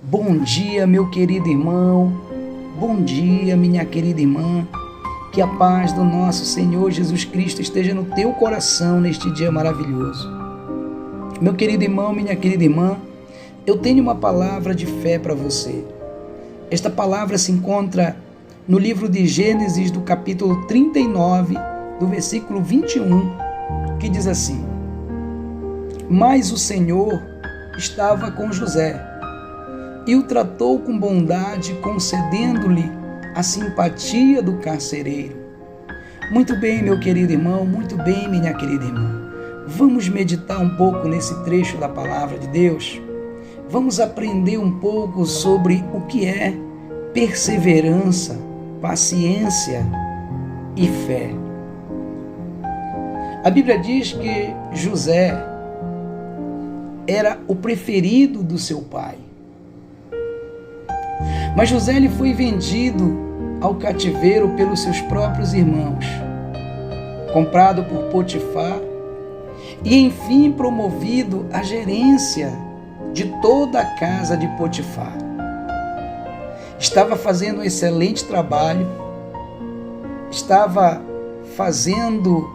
Bom dia, meu querido irmão. Bom dia, minha querida irmã. Que a paz do nosso Senhor Jesus Cristo esteja no teu coração neste dia maravilhoso. Meu querido irmão, minha querida irmã, eu tenho uma palavra de fé para você. Esta palavra se encontra no livro de Gênesis, do capítulo 39, do versículo 21, que diz assim: Mas o Senhor estava com José e o tratou com bondade, concedendo-lhe a simpatia do carcereiro. Muito bem, meu querido irmão, muito bem, minha querida irmã. Vamos meditar um pouco nesse trecho da palavra de Deus. Vamos aprender um pouco sobre o que é perseverança, paciência e fé. A Bíblia diz que José era o preferido do seu pai. Mas José ele foi vendido ao cativeiro pelos seus próprios irmãos, comprado por Potifar e enfim promovido à gerência de toda a casa de Potifar. Estava fazendo um excelente trabalho, estava fazendo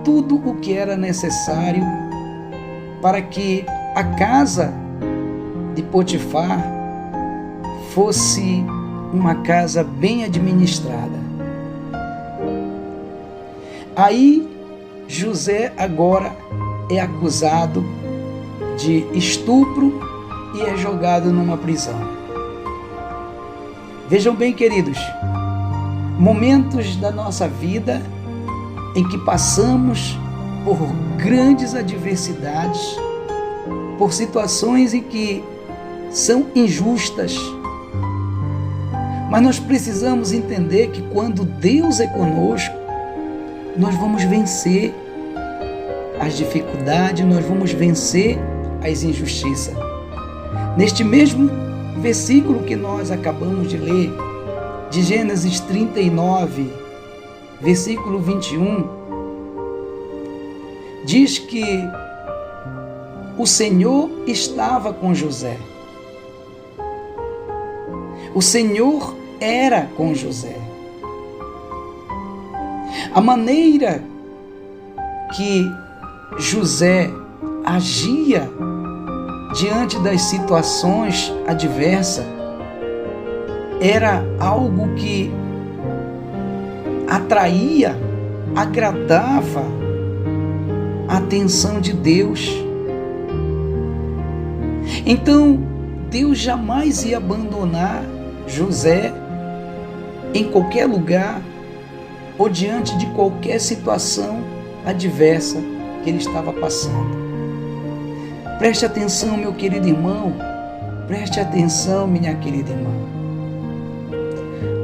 tudo o que era necessário para que a casa de Potifar fosse uma casa bem administrada. Aí José agora é acusado de estupro e é jogado numa prisão. Vejam bem, queridos, momentos da nossa vida em que passamos por grandes adversidades, por situações em que são injustas. Mas nós precisamos entender que quando Deus é conosco, nós vamos vencer as dificuldades, nós vamos vencer as injustiças. Neste mesmo versículo que nós acabamos de ler, de Gênesis 39, versículo 21, diz que o Senhor estava com José. O Senhor era com José. A maneira que José agia diante das situações adversas era algo que atraía, agradava a atenção de Deus. Então, Deus jamais ia abandonar José em qualquer lugar ou diante de qualquer situação adversa que ele estava passando. Preste atenção, meu querido irmão, preste atenção, minha querida irmã.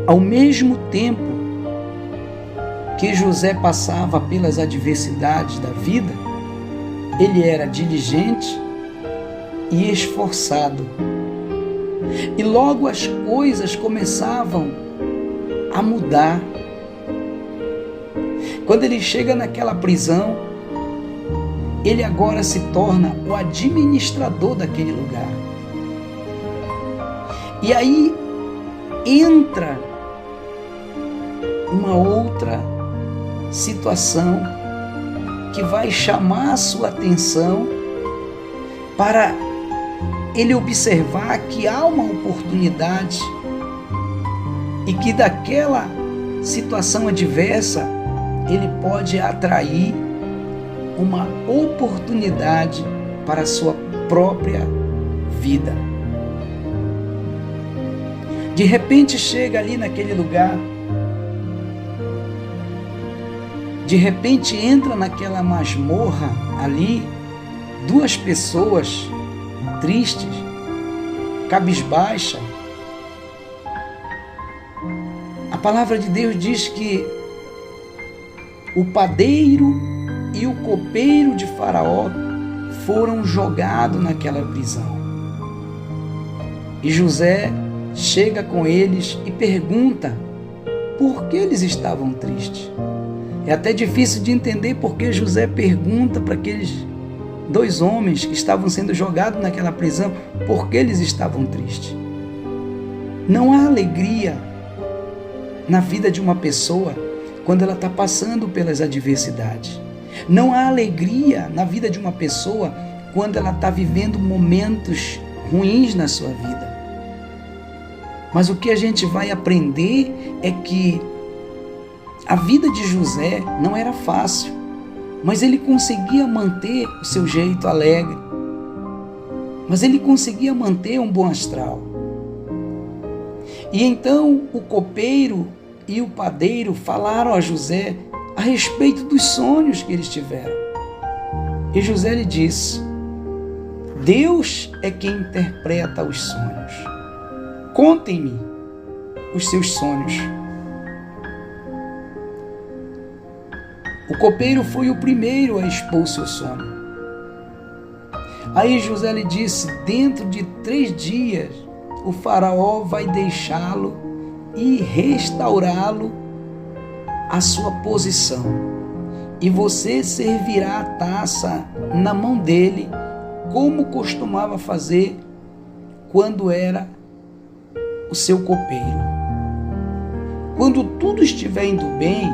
Ao mesmo tempo que José passava pelas adversidades da vida, ele era diligente e esforçado. E logo as coisas começavam a mudar. Quando ele chega naquela prisão, ele agora se torna o administrador daquele lugar. E aí entra uma outra situação que vai chamar a sua atenção para ele observar que há uma oportunidade e que daquela situação adversa ele pode atrair uma oportunidade para a sua própria vida. De repente chega ali naquele lugar, de repente entra naquela masmorra ali, duas pessoas tristes, cabisbaixa. A palavra de Deus diz que o padeiro e o copeiro de Faraó foram jogados naquela prisão. E José chega com eles e pergunta por que eles estavam tristes. É até difícil de entender porque José pergunta para aqueles 2 homens que estavam sendo jogados naquela prisão porque eles estavam tristes. Não há alegria na vida de uma pessoa quando ela está passando pelas adversidades. Não há alegria na vida de uma pessoa quando ela está vivendo momentos ruins na sua vida. Mas o que a gente vai aprender é que a vida de José não era fácil, mas ele conseguia manter o seu jeito alegre, mas ele conseguia manter um bom astral. E então o copeiro e o padeiro falaram a José a respeito dos sonhos que eles tiveram. E José lhe disse: Deus é quem interpreta os sonhos. Contem-me os seus sonhos. O copeiro foi o primeiro a expor o seu sonho. Aí José lhe disse: dentro de 3 dias o faraó vai deixá-lo e restaurá-lo à sua posição. E você servirá a taça na mão dele, como costumava fazer quando era o seu copeiro. Quando tudo estiver indo bem,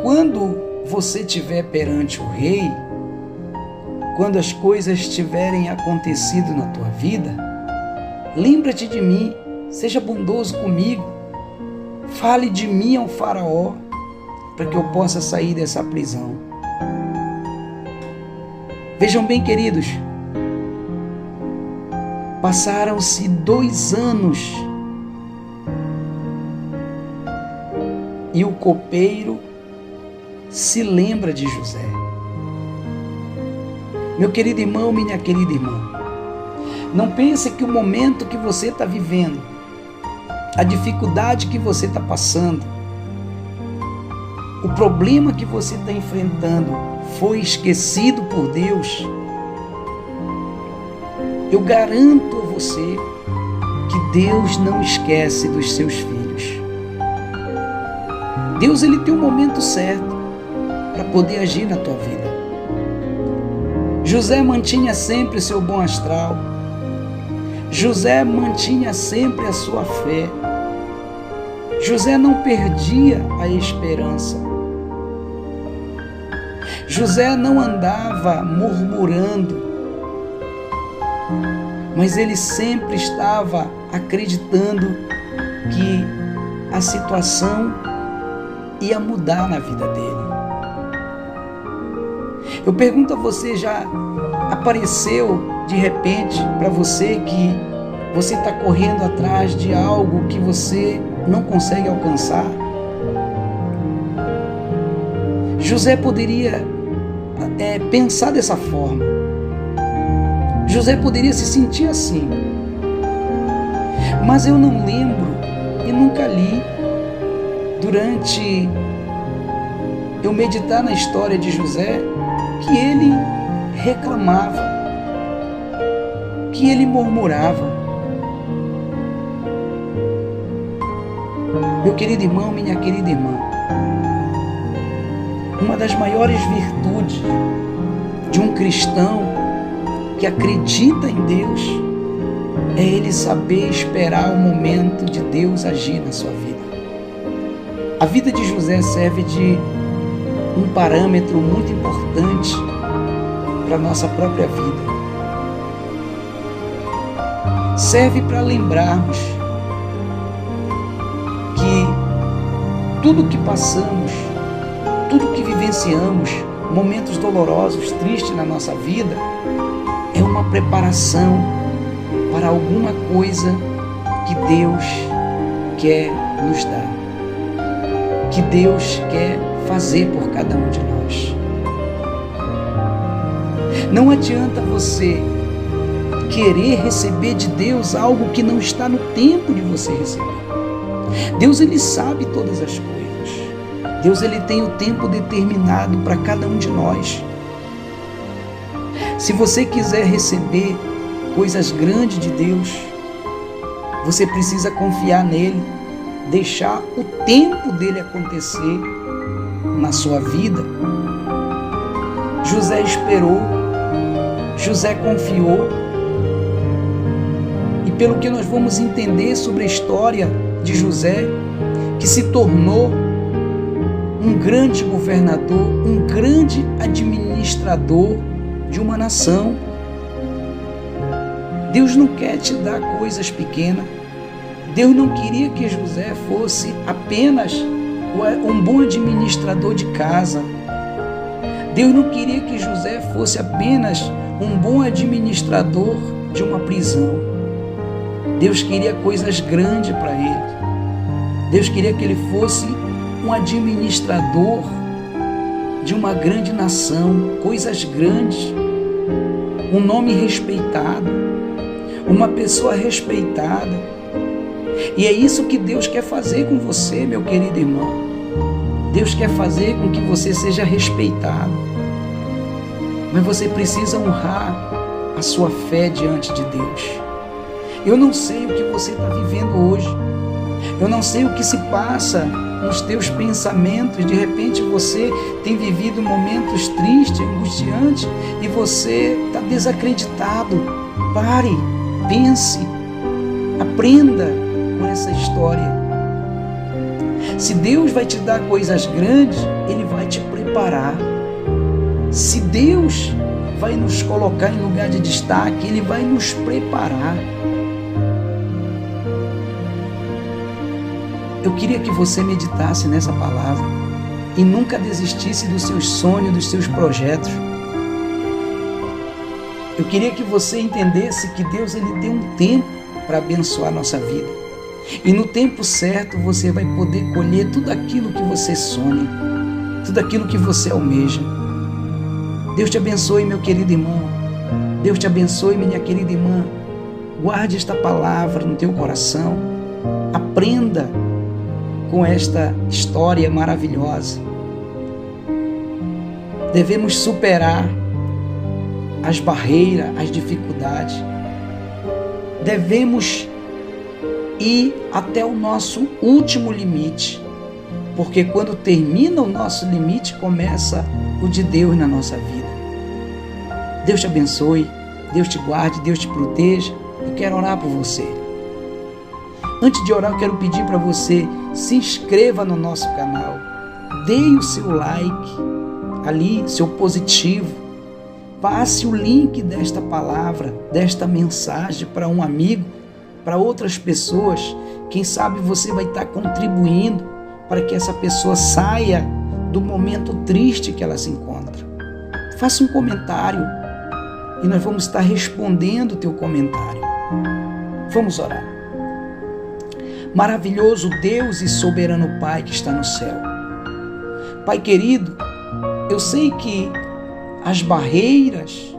quando você estiver perante o rei, quando as coisas tiverem acontecido na tua vida, lembra-te de mim, seja bondoso comigo, fale de mim ao faraó, para que eu possa sair dessa prisão. Vejam bem, queridos, passaram-se 2 anos e o copeiro se lembra de José. Meu querido irmão, minha querida irmã, não pense que o momento que você está vivendo, a dificuldade que você está passando, o problema que você está enfrentando foi esquecido por Deus. Eu garanto a você que Deus não esquece dos seus filhos. Deus, ele tem um momento certo para poder agir na tua vida. José mantinha sempre o seu bom astral. José mantinha sempre a sua fé. José não perdia a esperança. José não andava murmurando, mas ele sempre estava acreditando que a situação ia mudar na vida dele. Eu pergunto a você, já apareceu de repente para você que você está correndo atrás de algo que você não consegue alcançar? José poderia pensar dessa forma. José poderia se sentir assim. Mas eu não lembro e nunca li, durante eu meditar na história de José, que ele reclamava, que ele murmurava. Meu querido irmão, minha querida irmã, uma das maiores virtudes de um cristão que acredita em Deus é ele saber esperar o momento de Deus agir na sua vida. A vida de José serve de um parâmetro muito importante para a nossa própria vida. Serve para lembrarmos que tudo que passamos, tudo que vivenciamos, momentos dolorosos, tristes na nossa vida, é uma preparação para alguma coisa que Deus quer nos dar, que Deus quer fazer por cada um de nós. Não adianta você querer receber de Deus algo que não está no tempo de você receber. Deus, ele sabe todas as coisas. Deus, ele tem o tempo determinado para cada um de nós. Se você quiser receber coisas grandes de Deus, você precisa confiar nele, deixar o tempo dele acontecer na sua vida. José esperou, José confiou. E pelo que nós vamos entender sobre a história de José, que se tornou um grande governador, um grande administrador de uma nação. Deus não quer te dar coisas pequenas. Deus não queria que José fosse apenas um bom administrador de casa. Deus não queria que José fosse apenas um bom administrador de uma prisão. Deus queria coisas grandes para ele. Deus queria que ele fosse um administrador de uma grande nação, coisas grandes, um nome respeitado, uma pessoa respeitada. E é isso que Deus quer fazer com você, meu querido irmão. Deus quer fazer com que você seja respeitado. Mas você precisa honrar a sua fé diante de Deus. Eu não sei o que você está vivendo hoje. Eu não sei o que se passa nos teus pensamentos. De repente você tem vivido momentos tristes, angustiantes, e você está desacreditado. Pare, pense, aprenda com essa história. Se Deus vai te dar coisas grandes, Ele vai te preparar. Se Deus vai nos colocar em lugar de destaque, Ele vai nos preparar. Eu queria que você meditasse nessa palavra e nunca desistisse dos seus sonhos, dos seus projetos. Eu queria que você entendesse que Deus ele tem um tempo para abençoar a nossa vida. E no tempo certo você vai poder colher tudo aquilo que você sonha, tudo aquilo que você almeja. Deus te abençoe, meu querido irmão. Deus te abençoe, minha querida irmã. Guarde esta palavra no teu coração. Aprenda com esta história maravilhosa. Devemos superar as barreiras, as dificuldades. Devemos ir até o nosso último limite, porque quando termina o nosso limite, começa o de Deus na nossa vida. Deus te abençoe, Deus te guarde, Deus te proteja. Eu quero orar por você. Antes de orar, eu quero pedir para você, se inscreva no nosso canal, dê o seu like ali, seu positivo, passe o link desta palavra, desta mensagem para um amigo, para outras pessoas. Quem sabe você vai estar contribuindo para que essa pessoa saia do momento triste que ela se encontra. Faça um comentário e nós vamos estar respondendo o teu comentário. Vamos orar. Maravilhoso Deus e soberano Pai que está no céu. Pai querido, eu sei que as barreiras,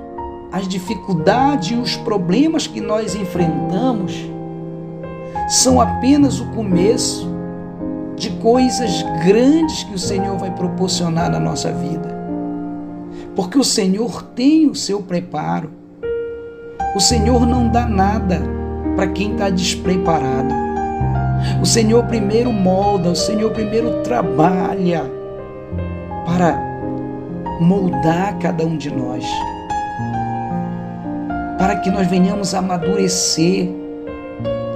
as dificuldades e os problemas que nós enfrentamos são apenas o começo de coisas grandes que o Senhor vai proporcionar na nossa vida. Porque o Senhor tem o seu preparo. O Senhor não dá nada para quem está despreparado. O Senhor primeiro molda, o Senhor primeiro trabalha para moldar cada um de nós, para que nós venhamos a amadurecer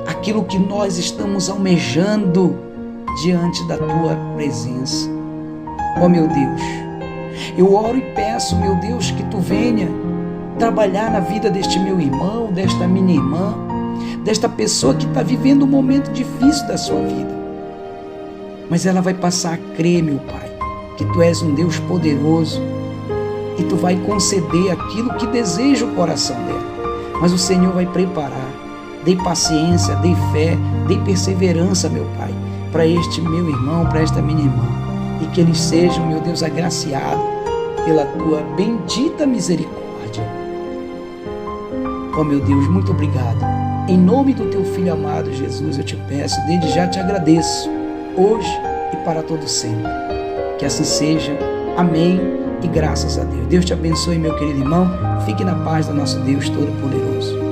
aquilo que nós estamos almejando diante da Tua presença. Ó meu Deus, eu oro e peço, meu Deus, que Tu venha trabalhar na vida deste meu irmão, desta minha irmã, desta pessoa que está vivendo um momento difícil da sua vida. Mas ela vai passar a crer, meu Pai, que Tu és um Deus poderoso e Tu vai conceder aquilo que deseja o coração dela. Mas o Senhor vai preparar. Dê paciência, dê fé, dê perseverança, meu Pai, para este meu irmão, para esta minha irmã. E que eles sejam, meu Deus, agraciados pela Tua bendita misericórdia. Ó meu Deus, muito obrigado. Em nome do Teu Filho amado, Jesus, eu te peço, desde já te agradeço, hoje e para todo sempre. Que assim seja. Amém e graças a Deus. Deus te abençoe, meu querido irmão. Fique na paz do nosso Deus Todo-Poderoso.